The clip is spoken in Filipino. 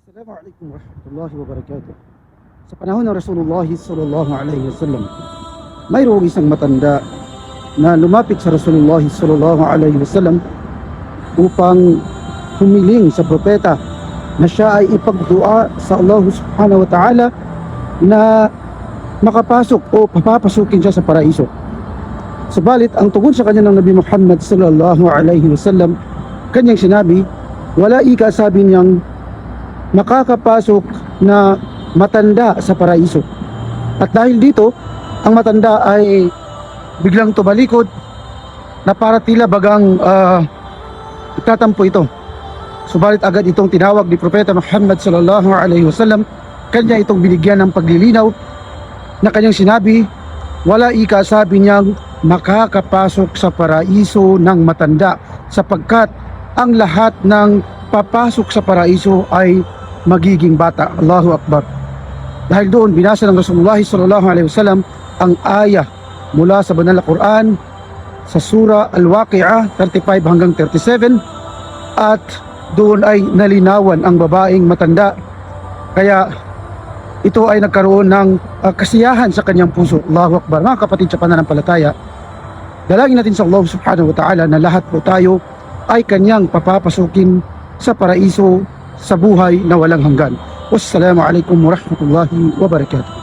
Assalamualaikum warahmatullahi wabarakatuh. Sa panahon ng Rasulullah sallallahu alaihi wasallam, mayroong isang matanda na lumapit sa Rasulullah sallallahu alaihi wasallam upang humiling sa propeta na siya ay ipagdua sa Allah subhanahu wa ta'ala na makapasok o papapasukin siya sa paraiso. Subalit ang tugon sa kanya ng Nabi Muhammad sallallahu alaihi wasallam, kanyang sinabi, wala ika, sabi niyang, makakapasok na matanda sa paraiso. At dahil dito, ang matanda ay biglang tumalikod na para tila bagang itatampo ito. Subalit agad itong tinawag ni Propeta Muhammad sallallahu alaihi wasallam, kanya itong binigyan ng paglilinaw na kanyang sinabi, wala ika, sabi niyang, makakapasok sa paraiso ng matanda, sapagkat ang lahat ng papasok sa paraiso ay magiging bata. Allahu Akbar. Dahil doon binasa ng Rasulullah sallallahu alaihi wasallam ang ayah mula sa banal na Quran sa surah Al-Waqi'ah 35 hanggang 37, at doon ay nalinawan ang babaeng matanda, kaya ito ay nagkaroon ng kasiyahan sa kanyang puso. Allahu Akbar. Mga kapatid sa pananampalataya, dalangin natin sa Allah subhanahu wa ta'ala na lahat po tayo ay kanyang papapasukin sa paraiso sa buhay na walang hanggan. Wassalamu alaikum warahmatullahi wabarakatuh.